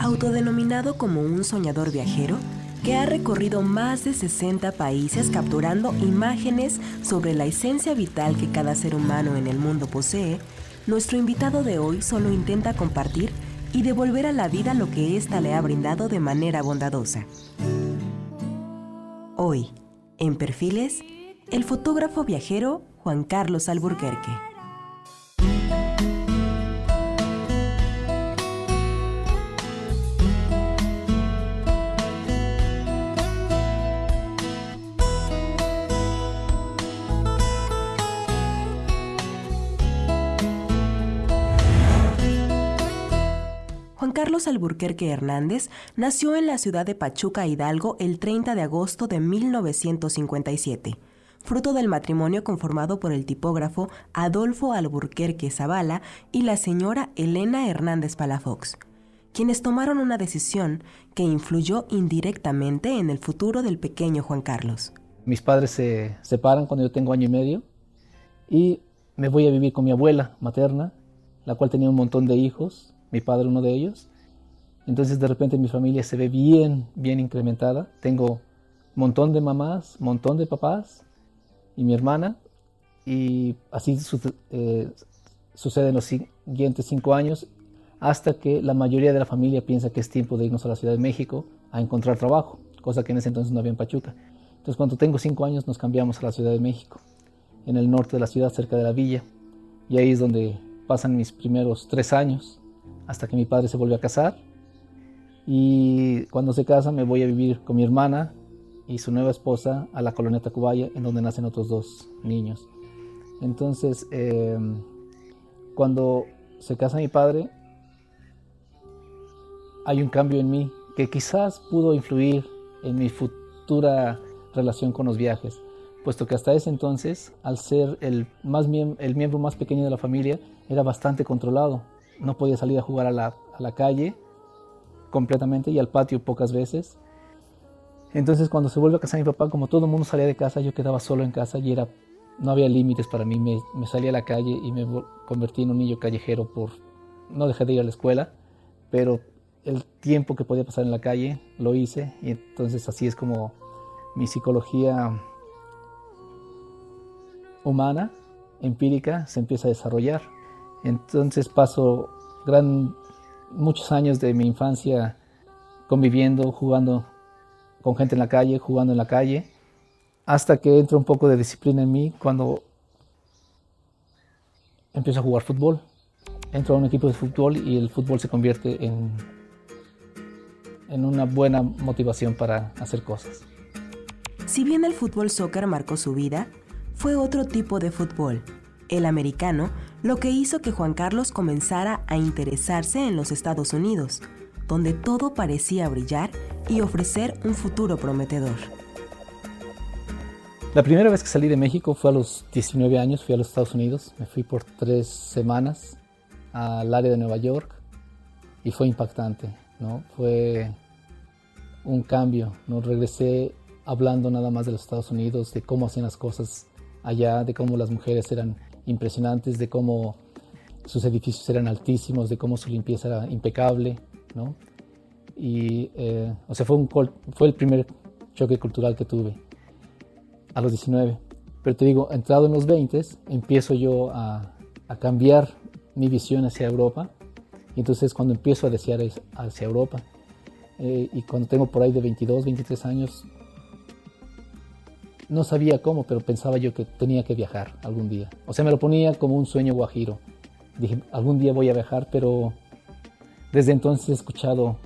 Autodenominado como un soñador viajero, que ha recorrido más de 60 países capturando imágenes sobre la esencia vital que cada ser humano en el mundo posee, nuestro invitado de hoy solo intenta compartir y devolver a la vida lo que ésta le ha brindado de manera bondadosa. Hoy, en Perfiles, el fotógrafo viajero Juan Carlos Alburquerque. Juan Carlos Alburquerque Hernández nació en la ciudad de Pachuca, Hidalgo, el 30 de agosto de 1957, fruto del matrimonio conformado por el tipógrafo Adolfo Alburquerque Zavala y la señora Elena Hernández Palafox, quienes tomaron una decisión que influyó indirectamente en el futuro del pequeño Juan Carlos. Mis padres se separan cuando yo tengo año y medio y me voy a vivir con mi abuela materna, la cual tenía un montón de hijos. Mi padre uno de ellos. Entonces de repente mi familia se ve bien incrementada. Tengo un montón de mamás, un montón de papás y mi hermana. Y así sucede en los siguientes 5 años hasta que la mayoría de la familia piensa que es tiempo de irnos a la Ciudad de México a encontrar trabajo, cosa que en ese entonces no había en Pachuca. Entonces cuando tengo 5 años nos cambiamos a la Ciudad de México, en el norte de la ciudad, cerca de la villa. Y ahí es donde pasan mis primeros 3 años. Hasta que mi padre se vuelve a casar, y cuando se casa me voy a vivir con mi hermana y su nueva esposa a la colonia Tacubaya, en donde nacen otros 2 niños. Entonces, cuando se casa mi padre, hay un cambio en mí que quizás pudo influir en mi futura relación con los viajes, puesto que hasta ese entonces, al ser el miembro más pequeño de la familia, era bastante controlado. No podía salir a jugar a la calle completamente y al patio pocas veces. Entonces cuando se vuelve a casar mi papá, como todo el mundo salía de casa, yo quedaba solo en casa y no había límites para mí. Me salí a la calle y me convertí en un niño callejero. No dejé de ir a la escuela, pero el tiempo que podía pasar en la calle lo hice, y entonces así es como mi psicología humana, empírica, se empieza a desarrollar. Entonces paso muchos años de mi infancia conviviendo, jugando con gente en la calle, jugando en la calle, hasta que entra un poco de disciplina en mí cuando empiezo a jugar fútbol. Entro a un equipo de fútbol y el fútbol se convierte en una buena motivación para hacer cosas. Si bien el fútbol soccer marcó su vida, fue otro tipo de fútbol, el americano, lo que hizo que Juan Carlos comenzara a interesarse en los Estados Unidos, donde todo parecía brillar y ofrecer un futuro prometedor. La primera vez que salí de México fue a los 19 años, fui a los Estados Unidos. Me fui por 3 semanas al área de Nueva York y fue impactante, ¿no? Fue un cambio, ¿no? Regresé hablando nada más de los Estados Unidos, de cómo hacían las cosas allá, de cómo las mujeres eran impresionantes, de cómo sus edificios eran altísimos, de cómo su limpieza era impecable, ¿no? Y, fue el primer choque cultural que tuve a los 19. Pero te digo, entrado en los 20, empiezo yo a cambiar mi visión hacia Europa, y entonces cuando empiezo a desear hacia Europa, y cuando tengo por ahí de 22, 23 años, no sabía cómo, pero pensaba yo que tenía que viajar algún día. O sea, me lo ponía como un sueño guajiro. Dije, algún día voy a viajar, pero desde entonces he escuchado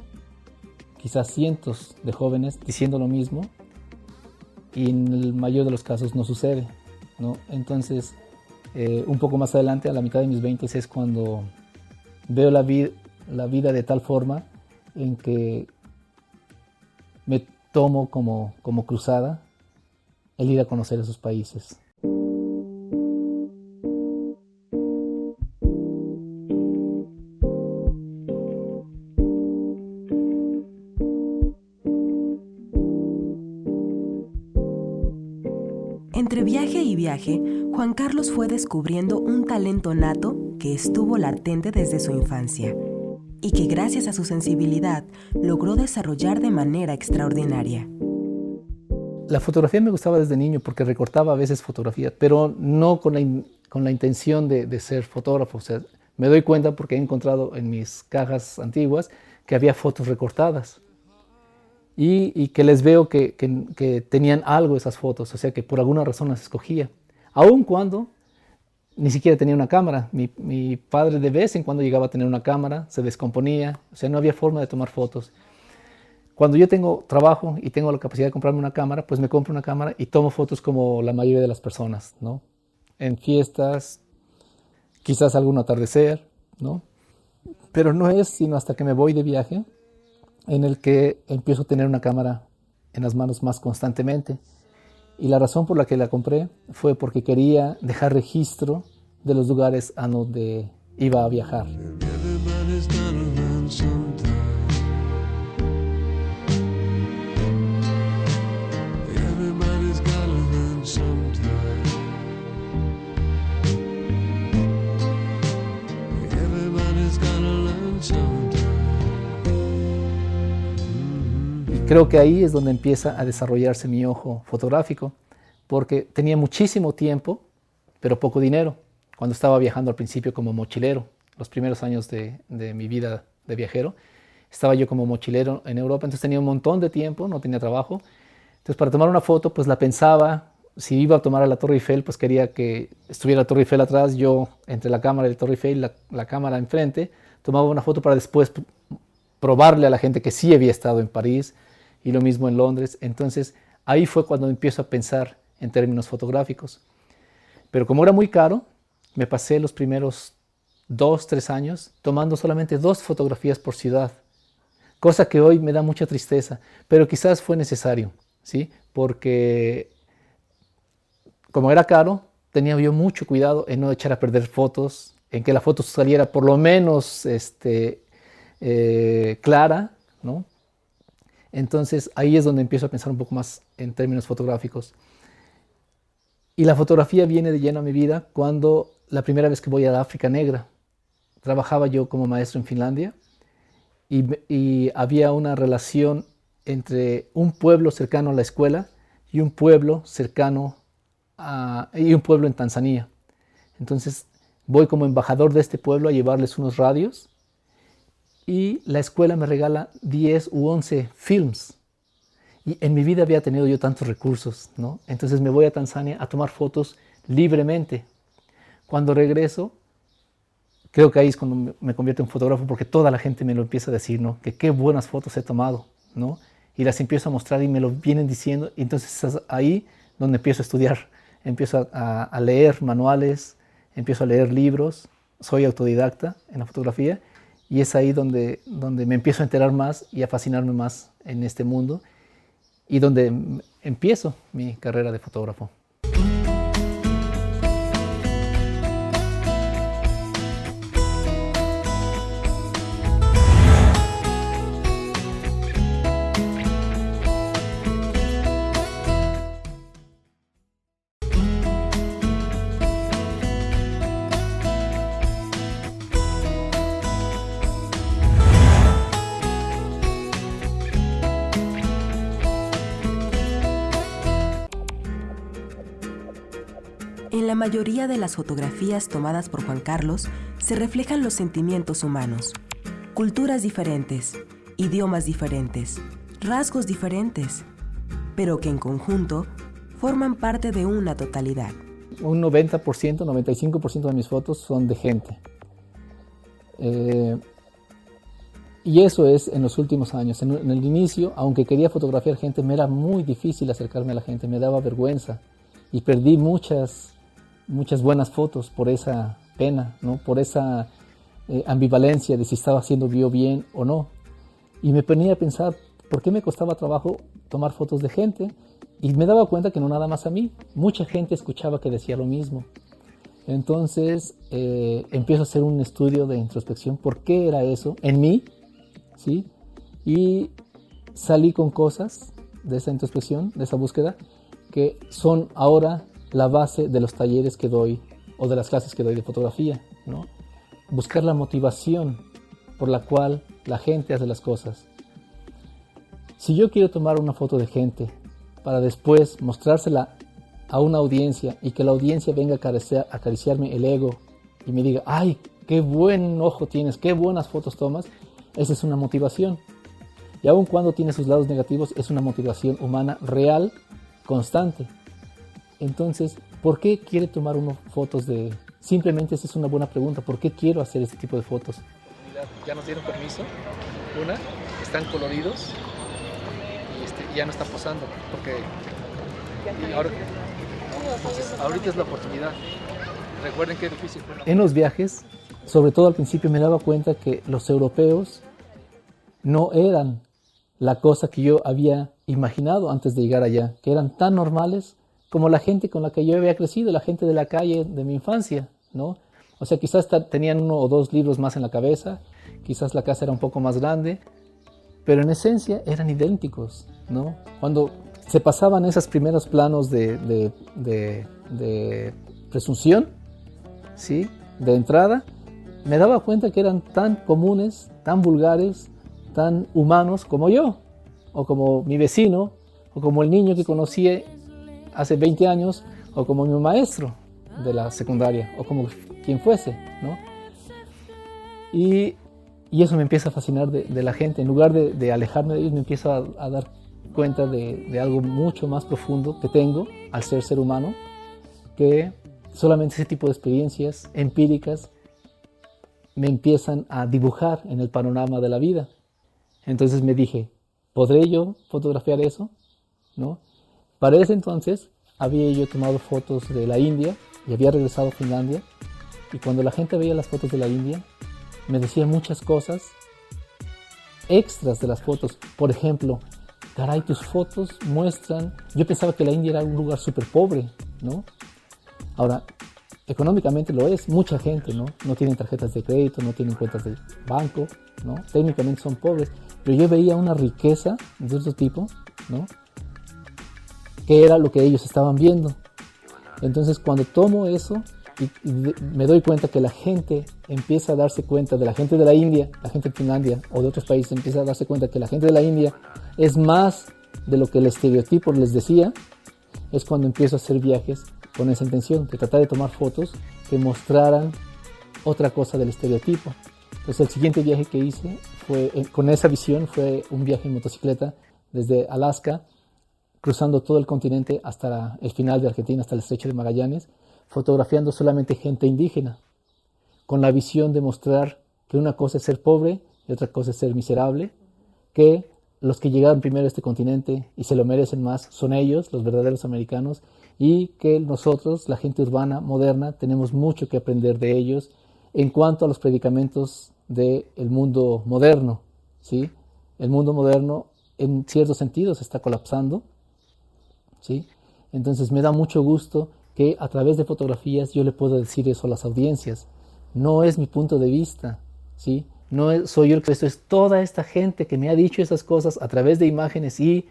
quizás cientos de jóvenes diciendo lo mismo, y en el mayor de los casos no sucede, ¿no? Entonces, un poco más adelante, a la mitad de mis 20, es cuando veo la vida de tal forma en que me tomo como cruzada el ir a conocer esos países. Entre viaje y viaje, Juan Carlos fue descubriendo un talento nato que estuvo latente desde su infancia. y que gracias a su sensibilidad logró desarrollar de manera extraordinaria. La fotografía me gustaba desde niño porque recortaba a veces fotografías, pero no con la intención de ser fotógrafo. O sea, me doy cuenta porque he encontrado en mis cajas antiguas que había fotos recortadas y que les veo que tenían algo esas fotos, o sea que por alguna razón las escogía, aun cuando ni siquiera tenía una cámara. Mi padre de vez en cuando llegaba a tener una cámara, se descomponía, o sea, no había forma de tomar fotos. Cuando yo tengo trabajo y tengo la capacidad de comprarme una cámara, pues me compro una cámara y tomo fotos como la mayoría de las personas, ¿no? En fiestas, quizás algún atardecer, ¿no? Pero no es sino hasta que me voy de viaje en el que empiezo a tener una cámara en las manos más constantemente. Y la razón por la que la compré fue porque quería dejar registro de los lugares a donde iba a viajar. Creo que ahí es donde empieza a desarrollarse mi ojo fotográfico, porque tenía muchísimo tiempo, pero poco dinero. Cuando estaba viajando al principio como mochilero, los primeros años de mi vida de viajero, estaba yo como mochilero en Europa, entonces tenía un montón de tiempo, no tenía trabajo. Entonces para tomar una foto, pues la pensaba. Si iba a tomar a la Torre Eiffel, pues quería que estuviera la Torre Eiffel atrás, yo entre la cámara y la Torre Eiffel, la cámara enfrente, tomaba una foto para después probarle a la gente que sí había estado en París, y lo mismo en Londres. Entonces ahí fue cuando empiezo a pensar en términos fotográficos. Pero como era muy caro, me pasé los primeros 2-3 años tomando solamente 2 fotografías por ciudad, cosa que hoy me da mucha tristeza, pero quizás fue necesario, ¿sí? Porque como era caro, tenía yo mucho cuidado en no echar a perder fotos, en que la foto saliera por lo menos clara, ¿no? Entonces ahí es donde empiezo a pensar un poco más en términos fotográficos. Y la fotografía viene de lleno a mi vida cuando la primera vez que voy a la África Negra. Trabajaba yo como maestro en Finlandia y había una relación entre un pueblo cercano a la escuela y un pueblo en Tanzania. Entonces voy como embajador de este pueblo a llevarles unos radios y la escuela me regala 10 u 11 films. Y en mi vida había tenido yo tantos recursos, ¿no? Entonces me voy a Tanzania a tomar fotos libremente. Cuando regreso, creo que ahí es cuando me convierto en fotógrafo, porque toda la gente me lo empieza a decir, ¿no? Que qué buenas fotos he tomado, ¿no? Y las empiezo a mostrar y me lo vienen diciendo. Y entonces es ahí donde empiezo a estudiar. Empiezo a leer manuales, empiezo a leer libros. Soy autodidacta en la fotografía. Y es ahí donde me empiezo a enterar más y a fascinarme más en este mundo y donde empiezo mi carrera de fotógrafo. En la mayoría de las fotografías tomadas por Juan Carlos se reflejan los sentimientos humanos, culturas diferentes, idiomas diferentes, rasgos diferentes, pero que en conjunto forman parte de una totalidad. Un 90%, 95% de mis fotos son de gente. Y eso es en los últimos años. En el inicio, aunque quería fotografiar gente, me era muy difícil acercarme a la gente, me daba vergüenza y perdí muchas buenas fotos por esa pena, ¿no? Por esa ambivalencia de si estaba haciendo yo bien o no. Y me ponía a pensar, ¿por qué me costaba trabajo tomar fotos de gente? Y me daba cuenta que no nada más a mí, mucha gente escuchaba que decía lo mismo. Entonces empiezo a hacer un estudio de introspección, ¿por qué era eso en mí? ¿Sí? Y salí con cosas de esa introspección, de esa búsqueda, que son ahora la base de los talleres que doy o de las clases que doy de fotografía, ¿no? Buscar la motivación por la cual la gente hace las cosas. Si yo quiero tomar una foto de gente para después mostrársela a una audiencia y que la audiencia venga a acariciarme el ego y me diga, ¡ay, qué buen ojo tienes, qué buenas fotos tomas! Esa es una motivación. Y aun cuando tiene sus lados negativos, es una motivación humana real, constante. Entonces, ¿por qué quiere tomar uno fotos de...? Simplemente esa es una buena pregunta. ¿Por qué quiero hacer este tipo de fotos? Ya nos dieron permiso. Están coloridos y ya no están posando. Porque ahorita es la oportunidad. Recuerden qué difícil fue. En los viajes, sobre todo al principio, me daba cuenta que los europeos no eran la cosa que yo había imaginado antes de llegar allá, que eran tan normales como la gente con la que yo había crecido, la gente de la calle de mi infancia, ¿no? O sea, quizás tenían 1 o 2 libros más en la cabeza, quizás la casa era un poco más grande, pero en esencia eran idénticos, ¿no? Cuando se pasaban esos primeros planos de presunción, ¿sí?, de entrada, me daba cuenta que eran tan comunes, tan vulgares, tan humanos como yo, o como mi vecino, o como el niño que conocí hace 20 años, o como mi maestro de la secundaria, o como quien fuese, ¿no? Y eso me empieza a fascinar de la gente. En lugar de alejarme de ellos, me empiezo a dar cuenta de algo mucho más profundo que tengo al ser humano, que solamente ese tipo de experiencias empíricas me empiezan a dibujar en el panorama de la vida. Entonces me dije, ¿podré yo fotografiar eso? ¿No? Para ese entonces había yo tomado fotos de la India y había regresado a Finlandia, y cuando la gente veía las fotos de la India me decía muchas cosas extras de las fotos. Por ejemplo, caray, tus fotos muestran... Yo pensaba que la India era un lugar súper pobre, ¿no? Ahora, económicamente lo es, mucha gente, ¿no? No tienen tarjetas de crédito, no tienen cuentas de banco, ¿no? Técnicamente son pobres, pero yo veía una riqueza de otro tipo, ¿no?, que era lo que ellos estaban viendo. Entonces, cuando tomo eso y me doy cuenta que la gente empieza a darse cuenta, de la gente de la India, la gente de Finlandia o de otros países empieza a darse cuenta que la gente de la India es más de lo que el estereotipo les decía, es cuando empiezo a hacer viajes con esa intención, de tratar de tomar fotos que mostraran otra cosa del estereotipo. Entonces, el siguiente viaje que hice con esa visión fue un viaje en motocicleta desde Alaska, cruzando todo el continente hasta el final de Argentina, hasta el estrecho de Magallanes, fotografiando solamente gente indígena, con la visión de mostrar que una cosa es ser pobre y otra cosa es ser miserable, que los que llegaron primero a este continente y se lo merecen más son ellos, los verdaderos americanos, y que nosotros, la gente urbana, moderna, tenemos mucho que aprender de ellos en cuanto a los predicamentos del mundo moderno, ¿sí? El mundo moderno, en ciertos sentidos, está colapsando, ¿sí? Entonces me da mucho gusto que a través de fotografías yo le puedo decir eso a las audiencias. No es mi punto de vista, ¿sí? Soy yo el que esto es toda esta gente que me ha dicho esas cosas a través de imágenes e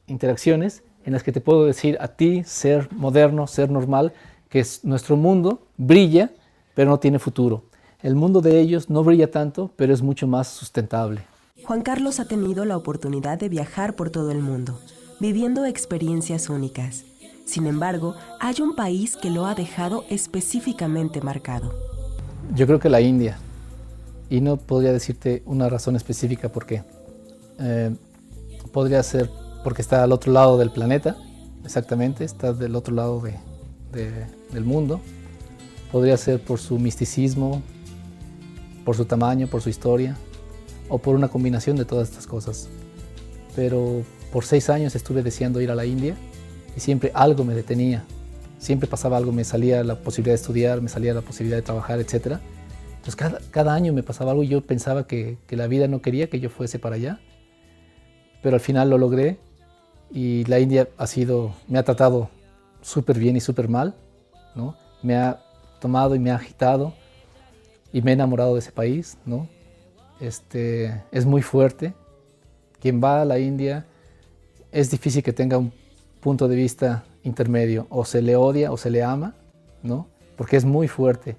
interacciones en las que te puedo decir a ti, ser moderno, ser normal, que nuestro mundo brilla, pero no tiene futuro. El mundo de ellos no brilla tanto, pero es mucho más sustentable. Juan Carlos ha tenido la oportunidad de viajar por todo el mundo, viviendo experiencias únicas. Sin embargo, hay un país que lo ha dejado específicamente marcado. Yo creo que la India. Y no podría decirte una razón específica por qué. Podría ser porque está al otro lado del planeta, exactamente, está del otro lado del mundo. Podría ser por su misticismo, por su tamaño, por su historia, o por una combinación de todas estas cosas. Pero por 6 años estuve deseando ir a la India y siempre algo me detenía. Siempre pasaba algo, me salía la posibilidad de estudiar, me salía la posibilidad de trabajar, etc. Entonces cada año me pasaba algo y yo pensaba que la vida no quería que yo fuese para allá. Pero al final lo logré y la India me ha tratado súper bien y súper mal, ¿no? Me ha tomado y me ha agitado y me he enamorado de ese país, ¿no? Es muy fuerte. Quien va a la India es difícil que tenga un punto de vista intermedio, o se le odia o se le ama, ¿no? Porque es muy fuerte,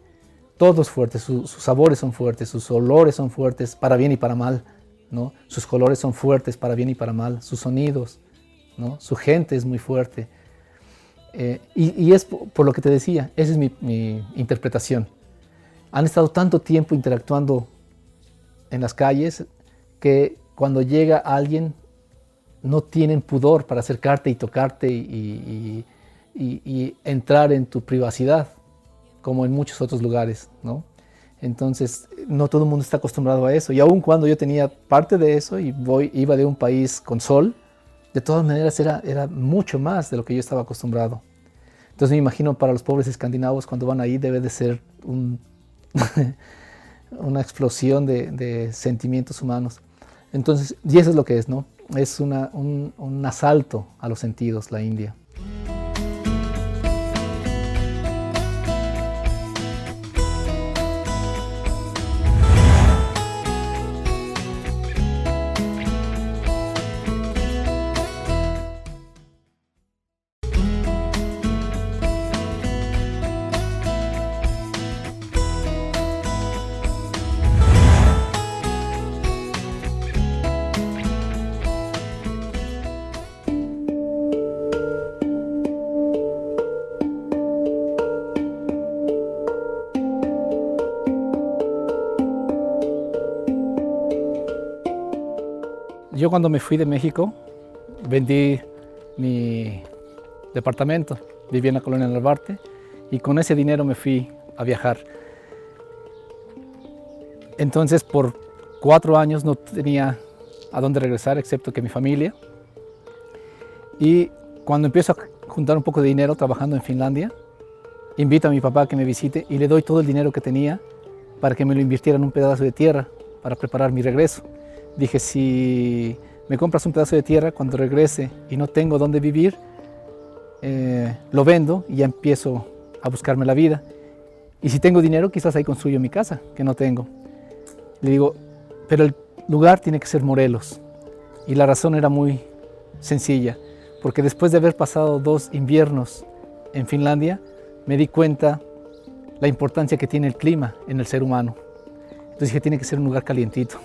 todo es fuerte, sus sabores son fuertes, sus olores son fuertes para bien y para mal, ¿no? Sus colores son fuertes para bien y para mal, sus sonidos, ¿no? Su gente es muy fuerte. Y es por lo que te decía, esa es mi interpretación. Han estado tanto tiempo interactuando en las calles que cuando llega alguien no tienen pudor para acercarte y tocarte y entrar en tu privacidad, como en muchos otros lugares, ¿no? Entonces, no todo el mundo está acostumbrado a eso. Y aun cuando yo tenía parte de eso y iba de un país con sol, de todas maneras era mucho más de lo que yo estaba acostumbrado. Entonces me imagino para los pobres escandinavos cuando van ahí debe de ser una explosión de sentimientos humanos. Entonces, y eso es lo que es, ¿no? Es un asalto a los sentidos, la India. Yo cuando me fui de México, vendí mi departamento, viví en la colonia Narvarte y con ese dinero me fui a viajar. Entonces por 4 años no tenía a dónde regresar excepto que mi familia. Y cuando empiezo a juntar un poco de dinero trabajando en Finlandia, invito a mi papá a que me visite y le doy todo el dinero que tenía para que me lo invirtiera en un pedazo de tierra para preparar mi regreso. Dije, si me compras un pedazo de tierra, cuando regrese y no tengo dónde vivir, lo vendo y ya empiezo a buscarme la vida. Y si tengo dinero, quizás ahí construyo mi casa, que no tengo. Le digo, pero el lugar tiene que ser Morelos. Y la razón era muy sencilla, porque después de haber pasado 2 inviernos en Finlandia, me di cuenta la importancia que tiene el clima en el ser humano. Entonces dije, tiene que ser un lugar calientito.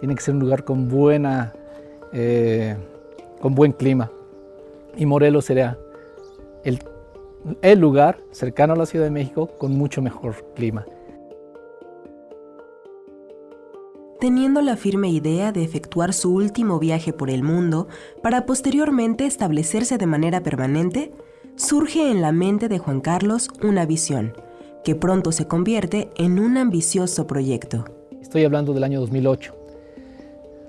Tiene que ser un lugar con buen clima. Y Morelos será el lugar cercano a la Ciudad de México con mucho mejor clima. Teniendo la firme idea de efectuar su último viaje por el mundo para posteriormente establecerse de manera permanente, surge en la mente de Juan Carlos una visión, que pronto se convierte en un ambicioso proyecto. Estoy hablando del año 2008.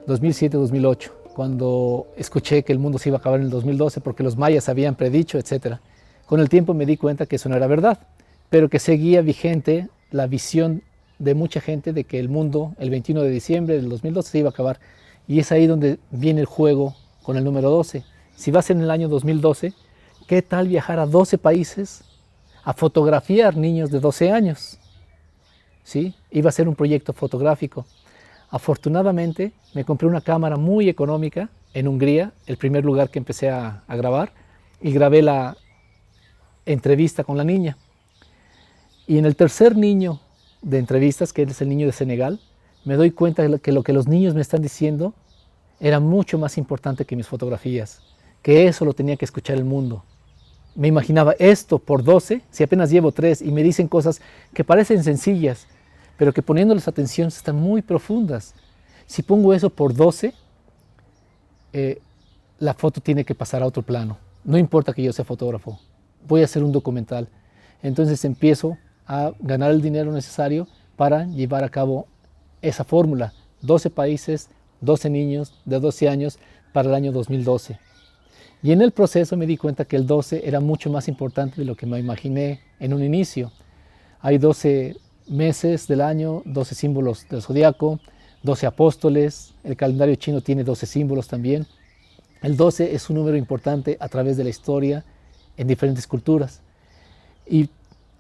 2007-2008, cuando escuché que el mundo se iba a acabar en el 2012 porque los mayas habían predicho, etc. Con el tiempo me di cuenta que eso no era verdad, pero que seguía vigente la visión de mucha gente de que el mundo el 21 de diciembre del 2012 se iba a acabar. Y es ahí donde viene el juego con el número 12. Si va a ser en el año 2012, ¿qué tal viajar a 12 países a fotografiar niños de 12 años? ¿Sí? Iba a ser un proyecto fotográfico. Afortunadamente me compré una cámara muy económica en Hungría, el primer lugar que empecé a grabar, y grabé la entrevista con la niña. Y en el tercer niño de entrevistas, que es el niño de Senegal, me doy cuenta que lo que los niños me están diciendo era mucho más importante que mis fotografías, que eso lo tenía que escuchar el mundo. Me imaginaba esto por 12, si apenas llevo 3 y me dicen cosas que parecen sencillas, pero que poniéndoles atención están muy profundas. Si pongo eso por 12, la foto tiene que pasar a otro plano. No importa que yo sea fotógrafo, voy a hacer un documental. Entonces empiezo a ganar el dinero necesario para llevar a cabo esa fórmula. 12 países, 12 niños de 12 años para el año 2012. Y en el proceso me di cuenta que el 12 era mucho más importante de lo que me imaginé en un inicio. Hay 12 meses del año, 12 símbolos del zodiaco, 12 apóstoles, el calendario chino tiene 12 símbolos también. El 12 es un número importante a través de la historia en diferentes culturas. Y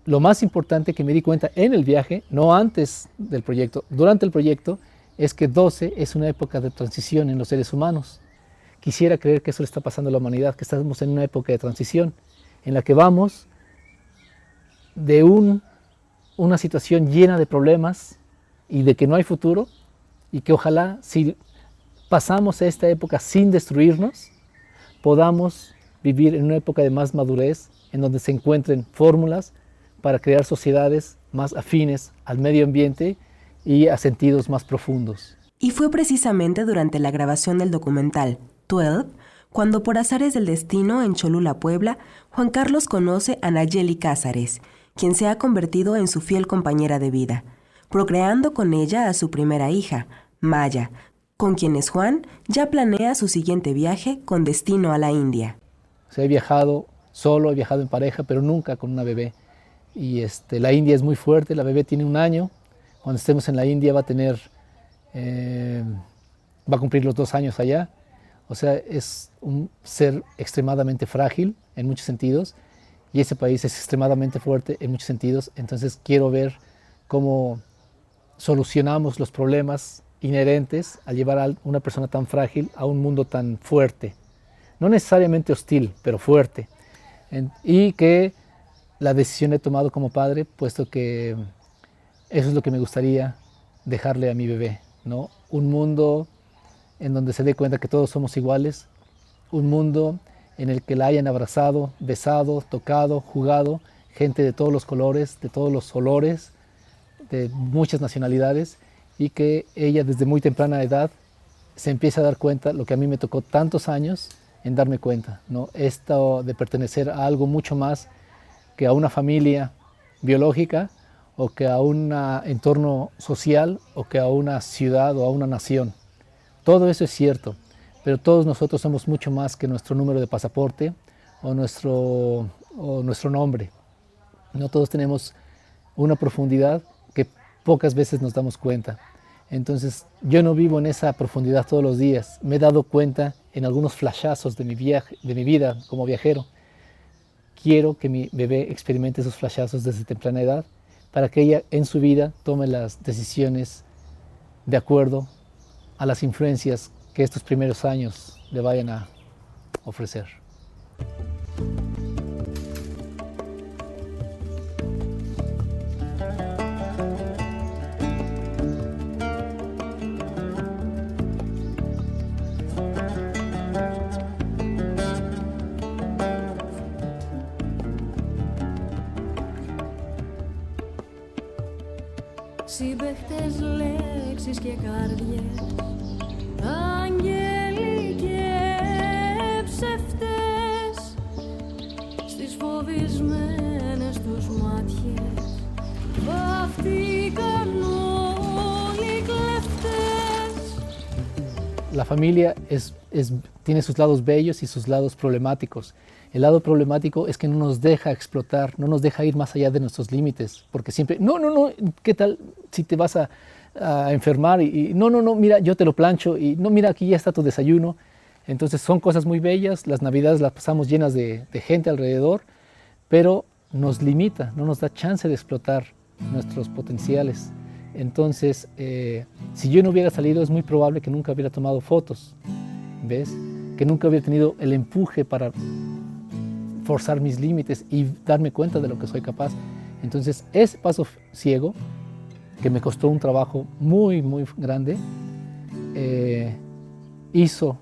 lo más importante que me di cuenta en el viaje, no antes del proyecto, durante el proyecto, es que 12 es una época de transición en los seres humanos. Quisiera creer que eso le está pasando a la humanidad, que estamos en una época de transición en la que vamos de un una situación llena de problemas y de que no hay futuro, y que ojalá, si pasamos esta época sin destruirnos, podamos vivir en una época de más madurez, en donde se encuentren fórmulas para crear sociedades más afines al medio ambiente y a sentidos más profundos. Y fue precisamente durante la grabación del documental 12, cuando por azares del destino en Cholula, Puebla, Juan Carlos conoce a Nayeli Cázares, quien se ha convertido en su fiel compañera de vida, procreando con ella a su primera hija, Maya, con quienes Juan ya planea su siguiente viaje con destino a la India. O sea, he viajado solo, he viajado en pareja, pero nunca con una bebé. Y la India es muy fuerte, la bebé tiene 1 año. Cuando estemos en la India va a cumplir los 2 años allá. O sea, es un ser extremadamente frágil en muchos sentidos, y ese país es extremadamente fuerte en muchos sentidos. Entonces quiero ver cómo solucionamos los problemas inherentes al llevar a una persona tan frágil a un mundo tan fuerte. No necesariamente hostil, pero fuerte. Y que la decisión he tomado como padre, puesto que eso es lo que me gustaría dejarle a mi bebé, ¿no? Un mundo en donde se dé cuenta que todos somos iguales, un mundo en el que la hayan abrazado, besado, tocado, jugado, gente de todos los colores, de todos los olores, de muchas nacionalidades, y que ella desde muy temprana edad se empiece a dar cuenta, lo que a mí me tocó tantos años en darme cuenta, ¿no? Esto de pertenecer a algo mucho más que a una familia biológica, o que a un entorno social, o que a una ciudad o a una nación. Todo eso es cierto, pero todos nosotros somos mucho más que nuestro número de pasaporte o nuestro nombre. No todos tenemos una profundidad que pocas veces nos damos cuenta. Entonces, yo no vivo en esa profundidad todos los días. Me he dado cuenta en algunos flashazos de mi vida como viajero. Quiero que mi bebé experimente esos flashazos desde temprana edad, para que ella en su vida tome las decisiones de acuerdo a las influencias que estos primeros años le vayan a ofrecer. Συμπαίχτες λέξεις και καρδιές, άγγελοι και ψευτές, στις φοβισμένες τους μάτιες βαφτήκαν όλοι οι κλέφτες. La familia tiene sus lados bellos y sus lados problemáticos. El lado problemático es que no nos deja explotar, no nos deja ir más allá de nuestros límites, porque siempre, no, ¿qué tal si te vas a enfermar? Y no, mira, yo te lo plancho, y no, mira, aquí ya está tu desayuno. Entonces son cosas muy bellas, las navidades las pasamos llenas de gente alrededor, pero nos limita, no nos da chance de explotar nuestros potenciales. Entonces, si yo no hubiera salido, es muy probable que nunca hubiera tomado fotos, ¿ves? Que nunca hubiera tenido el empuje para forzar mis límites y darme cuenta de lo que soy capaz. Entonces, ese paso ciego, que me costó un trabajo muy, muy grande, hizo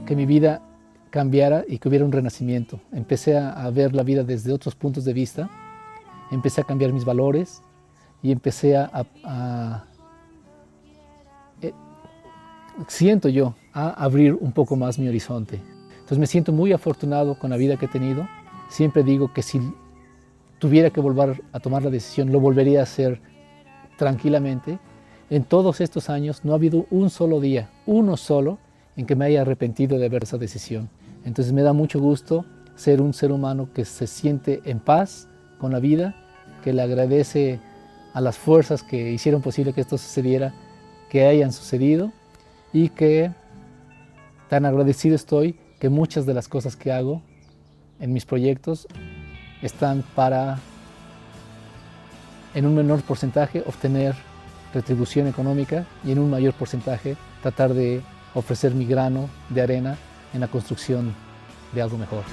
que mi vida cambiara y que hubiera un renacimiento. Empecé a ver la vida desde otros puntos de vista, empecé a cambiar mis valores y empecé siento yo, a abrir un poco más mi horizonte. Entonces me siento muy afortunado con la vida que he tenido. Siempre digo que si tuviera que volver a tomar la decisión, lo volvería a hacer tranquilamente. En todos estos años no ha habido un solo día, uno solo, en que me haya arrepentido de haber esa decisión. Entonces me da mucho gusto ser un ser humano que se siente en paz con la vida, que le agradece a las fuerzas que hicieron posible que esto sucediera, que hayan sucedido, y que tan agradecido estoy que muchas de las cosas que hago en mis proyectos están para, en un menor porcentaje, obtener retribución económica, y en un mayor porcentaje tratar de ofrecer mi grano de arena en la construcción de algo mejor.